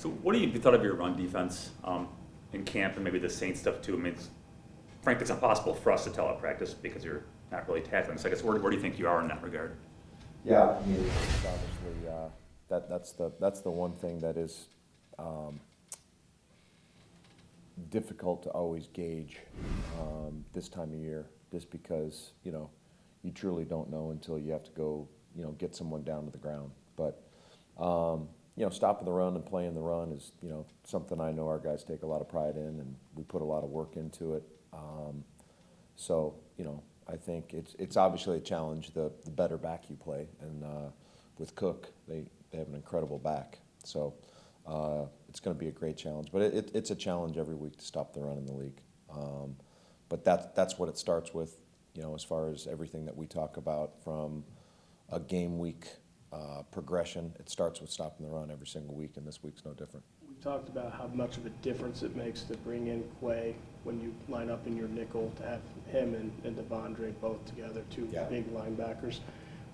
So what do you thought of your run defense in camp and maybe the Saints stuff too? I mean, frankly, it's impossible for us to tell at practice because you're not really tackling. So I guess where do you think you are in that regard? Yeah, I mean, it's obviously that's the one thing that is difficult to always gauge this time of year, just because you truly don't know until you have to go get someone down to the ground. But stopping the run and playing the run is something I know our guys take a lot of pride in, and we put a lot of work into it. So I think it's obviously a challenge. The better back you play, and with Cook, they have an incredible back. So it's going to be a great challenge. But it's a challenge every week to stop the run in the league. But that's what it starts with. As far as everything that we talk about from a game week progression, it starts with stopping the run every single week, and this week's no different. We talked about how much of a difference it makes to bring in Quay when you line up in your nickel, to have him and Devondre both together, two big linebackers.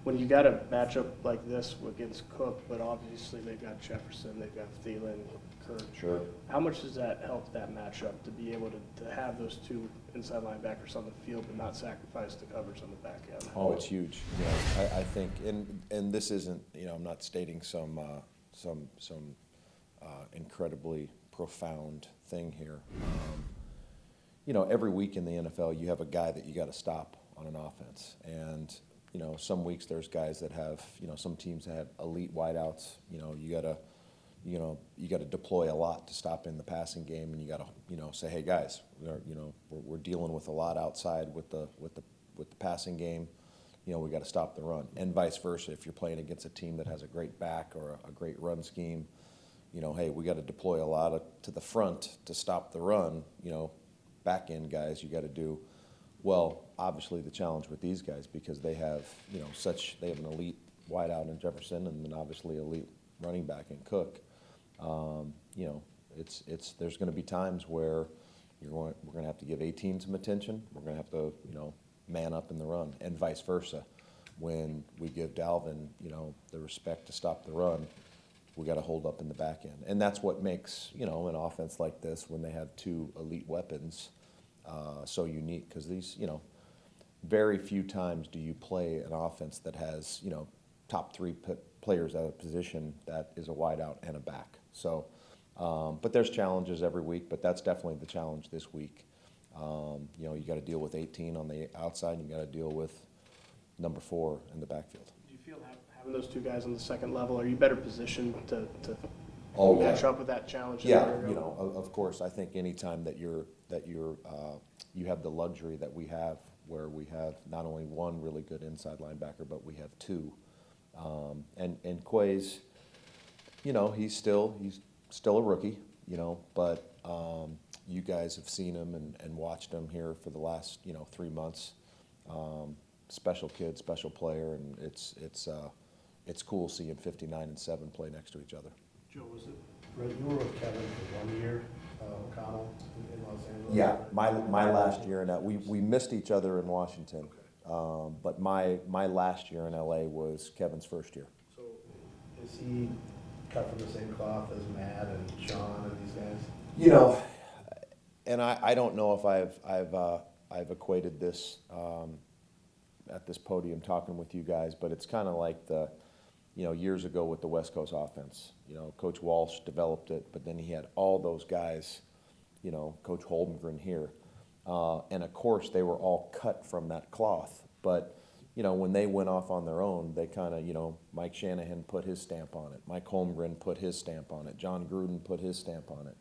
When you got a matchup like this against Cook, but obviously they've got Jefferson, they've got Thielen, Kirk. Sure. How much does that help that matchup to be able to have those two inside linebackers on the field but not sacrifice the coverage on the back end? Oh, it's huge. I think, and this isn't, I'm not stating some incredibly profound thing here. Every week in the NFL, you have a guy that you got to stop on an offense, and some weeks there's guys that have, some teams that have elite wideouts. You got to deploy a lot to stop in the passing game, and you got to, say, hey guys, we're dealing with a lot outside with the passing game. We got to stop the run, and vice versa. If you're playing against a team that has a great back or a great run scheme, hey, we got to deploy a lot to the front to stop the run. Back end guys, you got to do. Well, obviously the challenge with these guys, because they have, they have an elite wideout in Jefferson, and then obviously elite running back in Cook. There's going to be times where we're going to have to give 18 some attention. We're going to have to, man up in the run, and vice versa. When we give Dalvin, the respect to stop the run, we got to hold up in the back end, and that's what makes an offense like this, when they have two elite weapons, so unique. Because these, very few times do you play an offense that has top three players at a position that is a wideout and a back. So, but there's challenges every week, but that's definitely the challenge this week. You got to deal with 18 on the outside, and you got to deal with number 4 in the backfield. Do you feel having those two guys on the second level, are you better positioned to match up with that challenge? Yeah, of course. I think any time that you have the luxury that we have, where we have not only one really good inside linebacker, but we have two. And Quay's, he's still a rookie, but you guys have seen him and watched him here for the last 3 months. Special kid, special player, and it's cool seeing 59 and 7 play next to each other. Joe, was it Brett, you were with Kevin for 1 year, O'Connell in Los Angeles? Yeah, my last year in we missed each other in Washington, okay. But my last year in LA was Kevin's first year. So is he cut from the same cloth as Matt and Sean and these guys? And I don't know if I've equated this at this podium talking with you guys, but it's kind of like the years ago with the West Coast offense. Coach Walsh developed it, but then he had all those guys, Coach Holmgren here. And of course, they were all cut from that cloth. But, when they went off on their own, they kind of, Mike Shanahan put his stamp on it. Mike Holmgren put his stamp on it. John Gruden put his stamp on it.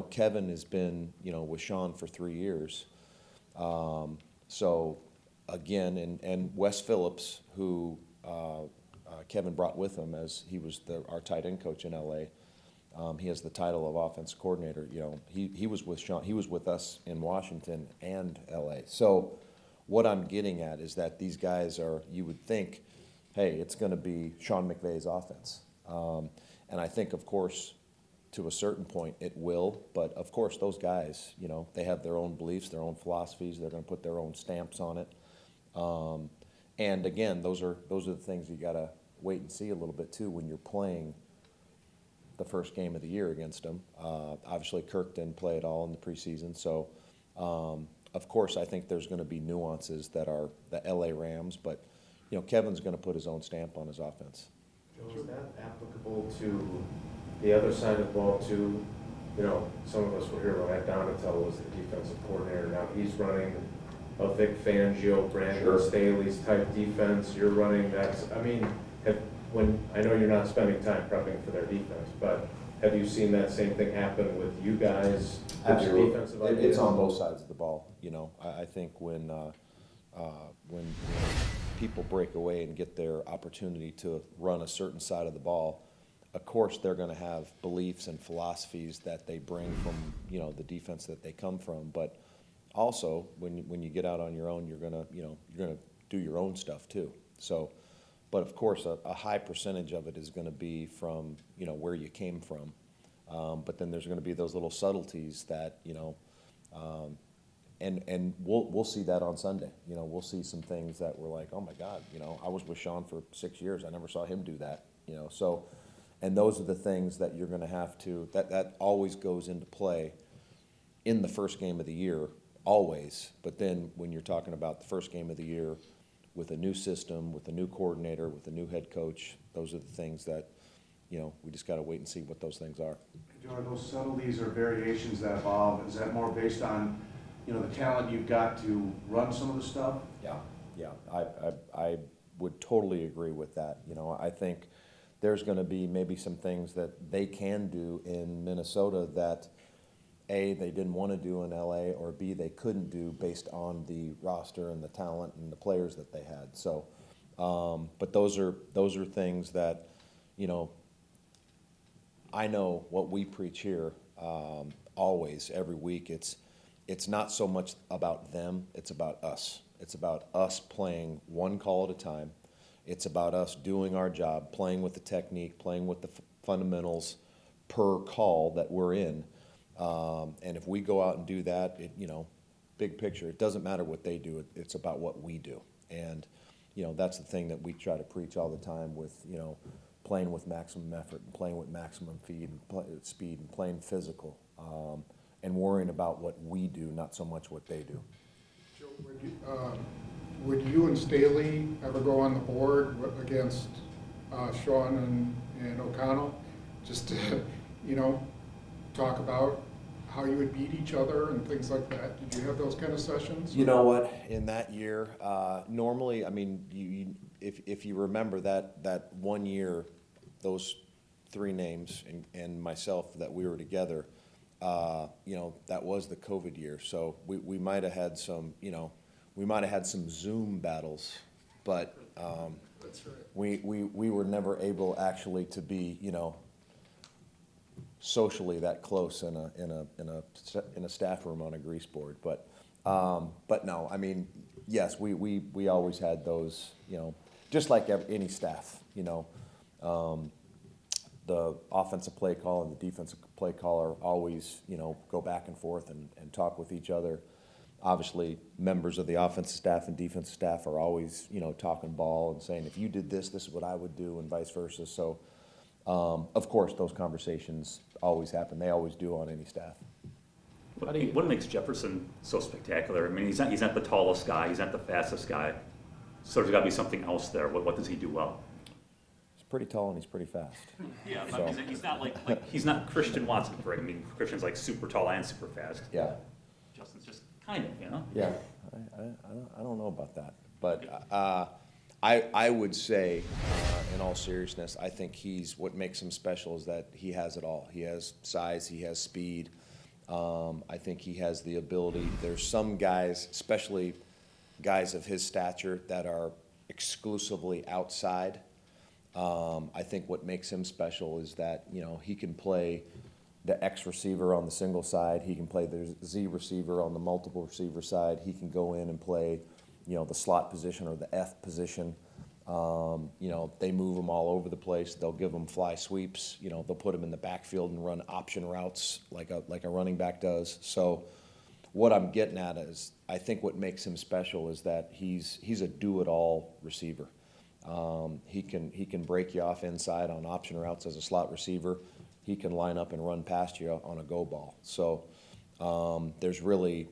Kevin has been, with Sean for 3 years. So, again, and Wes Phillips, who Kevin brought with him as he was our tight end coach in LA. He has the title of offensive coordinator. He was with Sean. He was with us in Washington and LA. So what I'm getting at is that these guys are, you would think, hey, it's going to be Sean McVay's offense. And I think, of course, to a certain point it will. But, of course, those guys, they have their own beliefs, their own philosophies. They're going to put their own stamps on it. And, again, those are the things you got to wait and see a little bit, too, when you're playing the first game of the year against them. Obviously, Kirk didn't play at all in the preseason, so of course I think there's going to be nuances that are the LA Rams, but you know, Kevin's going to put his own stamp on his offense. Joe, is that applicable to the other side of the ball too? You know, some of us were here when Matt Donatel was the defensive coordinator. Now he's running a Vic Fangio, Brandon Staley's type defense. You're running that. I mean, I know you're not spending time prepping for their defense, but have you seen that same thing happen with you guys? Absolutely. Defensive ideas? It's on both sides of the ball. You know, I think when people break away and get their opportunity to run a certain side of the ball, of course they're going to have beliefs and philosophies that they bring from, you know, the defense that they come from. But also, when you get out on your own, you're gonna do your own stuff too. So, but of course, a high percentage of it is going to be from, you know, where you came from. But then there's going to be those little subtleties that, you know, and we'll see that on Sunday. You know, we'll see some things that we're like, oh my God, you know, I was with Sean for 6 years. I never saw him do that. You know, so, and those are the things that you're going to have to, that always goes into play in the first game of the year, always. But then when you're talking about the first game of the year with a new system, with a new coordinator, with a new head coach, those are the things that, you know, we just got to wait and see what those things are. Are those subtleties or variations that evolve, is that more based on, you know, the talent you've got to run some of the stuff? Yeah, I would totally agree with that. You know, I think there's going to be maybe some things that they can do in Minnesota that A, they didn't want to do in LA, or B, they couldn't do based on the roster and the talent and the players that they had. So, but those are things that, you know, I know what we preach here always, every week. It's not so much about them, it's about us. It's about us playing one call at a time. It's about us doing our job, playing with the technique, playing with the fundamentals per call that we're in. And if we go out and do that, you know, big picture, it doesn't matter what they do, it's about what we do. And, you know, that's the thing that we try to preach all the time with, you know, playing with maximum effort and playing with maximum speed and playing physical, and worrying about what we do, not so much what they do. Joe, would you and Staley ever go on the board against Sean and O'Connell, just to, you know, talk about how you would beat each other and things like that? Did you have those kind of sessions? You know what? In that year, normally, I mean, if you remember that 1 year, those three names and myself that we were together, you know, that was the COVID year. So we might have had some, you know, we might have had some Zoom battles, but That's right. we were never able actually to be, you know, socially that close in a staff room on a grease board. But no, I mean, yes, we always had those, you know, just like any staff, you know. The offensive play call and the defensive play caller always, you know, go back and forth and talk with each other. Obviously, members of the offensive staff and defensive staff are always, you know, talking ball and saying, if you did this, this is what I would do, and vice versa. So, of course, those conversations always happen. They always do on any staff. What makes Jefferson so spectacular? I mean, he's not the tallest guy, he's not the fastest guy. So there's got to be something else there. What does he do well? He's pretty tall and he's pretty fast. Yeah, So- he's not like he's not Christian Watson, right? I mean, Christian's like super tall and super fast. Yeah. Justin's just kind of, you know. Yeah, I don't know about that, but I would say, in all seriousness, I think what makes him special is that he has it all. He has size, he has speed. I think he has the ability. There's some guys, especially guys of his stature, that are exclusively outside. I think what makes him special is that, you know, he can play the X receiver on the single side. He can play the Z receiver on the multiple receiver side. He can go in and play, you know, the slot position or the F position. You know, they move him all over the place. They'll give him fly sweeps. You know, they'll put him in the backfield and run option routes like a running back does. So what I'm getting at is, I think what makes him special is that he's a do-it-all receiver. He can break you off inside on option routes as a slot receiver. he can line up and run past you on a go ball. So there's really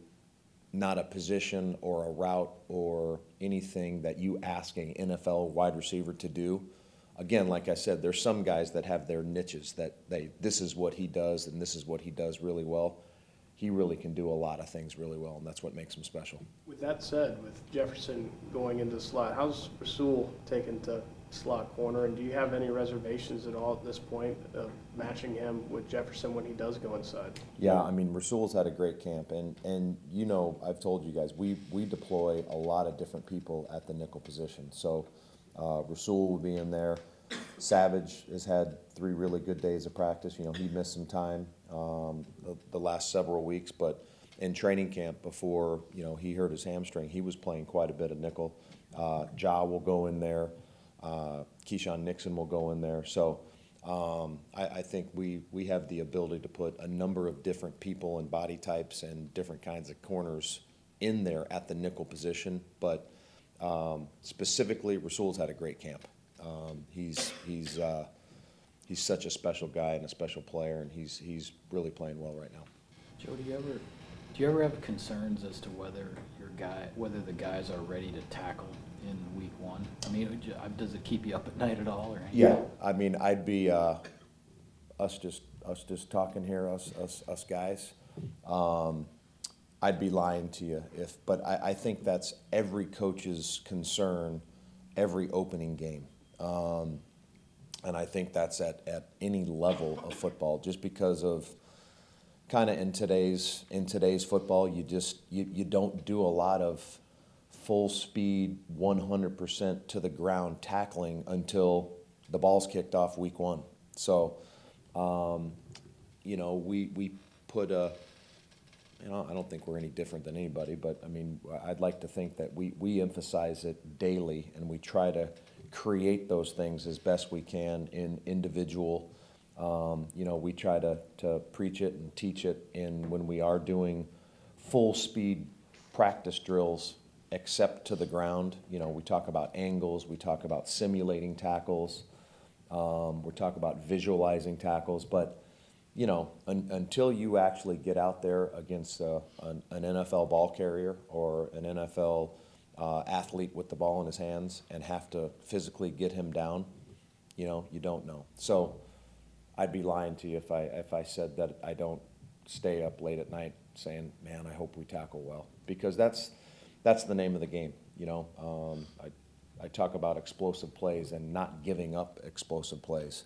not a position or a route or anything that you ask an NFL wide receiver to do. Again, like I said, there's some guys that have their niches that this is what he does and this is what he does really well. He really can do a lot of things really well, and that's what makes him special. With that said, with Jefferson going into the slot, how's Rasul taken to slot corner, and do you have any reservations at all at this point of matching him with Jefferson when he does go inside? Yeah, I mean, Rasul's had a great camp, and you know, I've told you guys, we deploy a lot of different people at the nickel position. So Rasul will be in there. Savage has had 3 really good days of practice. You know, he missed some time the last several weeks, but in training camp before, you know, he hurt his hamstring, he was playing quite a bit of nickel. Ja will go in there. Keyshawn Nixon will go in there. So I think we have the ability to put a number of different people and body types and different kinds of corners in there at the nickel position. But specifically, Rasul's had a great camp. He's such a special guy and a special player, and he's really playing well right now. Joe, do you ever have concerns as to whether the guys are ready to tackle in week 1? I mean, does it keep you up at night at all, or anything? Yeah, I mean, I'd be us just talking here, us guys. I'd be lying to you but I think that's every coach's concern every opening game. And I think that's at any level of football, just because of kind of in today's football, you don't do a lot of full speed 100% to the ground tackling until the ball's kicked off week 1. So, you know, we put you know, I don't think we're any different than anybody, but I mean, I'd like to think that we emphasize it daily, and we try to create those things as best we can in individual. You know, we try to preach it and teach it when we are doing full speed practice drills, except to the ground. You know, we talk about angles, we talk about simulating tackles, we talk about visualizing tackles, but you know, until you actually get out there against an NFL ball carrier or an NFL athlete with the ball in his hands and have to physically get him down, you know, you don't know. So I'd be lying to you if I said that I don't stay up late at night saying, man, I hope we tackle well, because that's the name of the game. You know, I talk about explosive plays and not giving up explosive plays.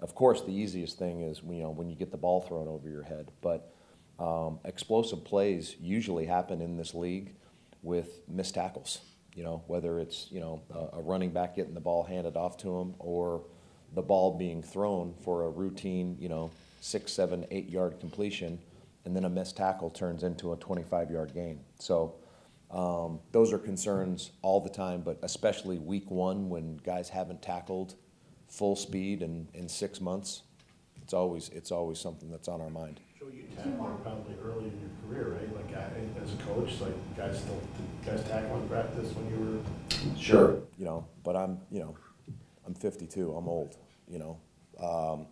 Of course, the easiest thing is, you know, when you get the ball thrown over your head, but explosive plays usually happen in this league with missed tackles. You know, whether it's, you know, a running back getting the ball handed off to him, or the ball being thrown for a routine, you know, 6, 7, 8 yard completion, and then a missed tackle turns into a 25-yard gain. So those are concerns all the time, but especially week 1 when guys haven't tackled full speed in 6 months. It's always something that's on our mind. Joe, you tackled probably early in your career, right? Like as a coach, like guys tackle in practice when you were. Sure. You know, but I'm 52. I'm old. You know,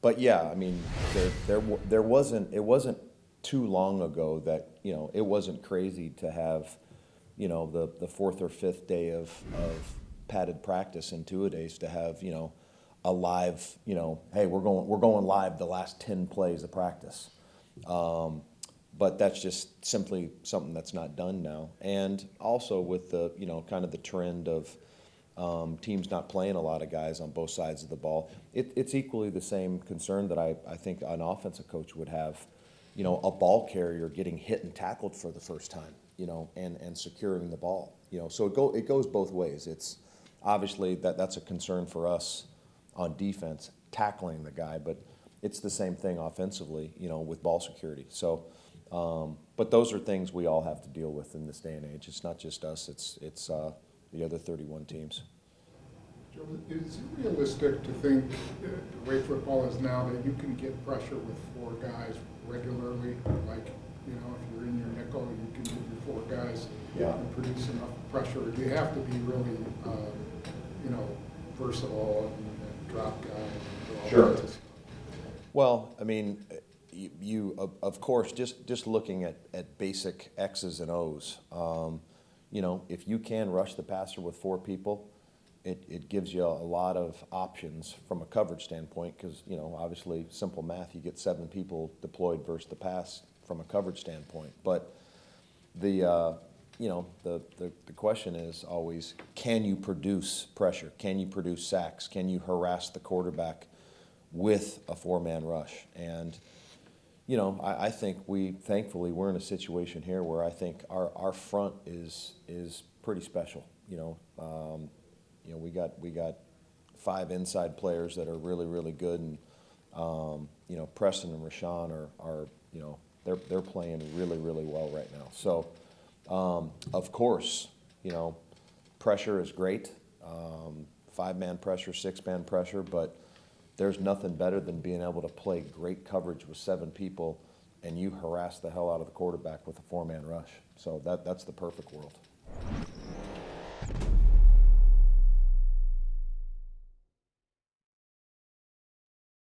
but yeah, I mean, it wasn't too long ago that, you know, it wasn't crazy to have, you know, the 4th or 5th day of padded practice in 2-a-days to have, you know, a live, you know, hey, we're going live the last 10 plays of practice. But that's just simply something that's not done now. And also with the, you know, kind of the trend of teams not playing a lot of guys on both sides of the ball, it's equally the same concern that I think an offensive coach would have, you know, a ball carrier getting hit and tackled for the first time, you know, and securing the ball. You know, so it goes both ways. It's obviously that's a concern for us on defense, tackling the guy, but it's the same thing offensively, you know, with ball security. So, but those are things we all have to deal with in this day and age. It's not just us, it's the other 31 teams. Joe, is it realistic to think the way football is now that you can get pressure with 4 guys regularly? Like, you know, if you're in your nickel, you can get your 4 guys and produce enough pressure. Or do you have to be really, you know, versatile and drop guy? And do all Sure. that? Well, I mean, of course, just looking at basic X's and O's, you know, if you can rush the passer with 4 people, it gives you a lot of options from a coverage standpoint, because, you know, obviously, simple math, you get 7 people deployed versus the pass from a coverage standpoint. But you know, the question is always, can you produce pressure? Can you produce sacks? Can you harass the quarterback with a 4-man rush? And, you know, I think thankfully, we're in a situation here where I think our front is pretty special. You know, we got 5 inside players that are really, really good, and you know, Preston and Rashawn are you know, they're playing really, really well right now. So, of course, you know, pressure is great, 5-man pressure, 6-man pressure, but there's nothing better than being able to play great coverage with 7 people and you harass the hell out of the quarterback with a 4-man rush. So that's the perfect world.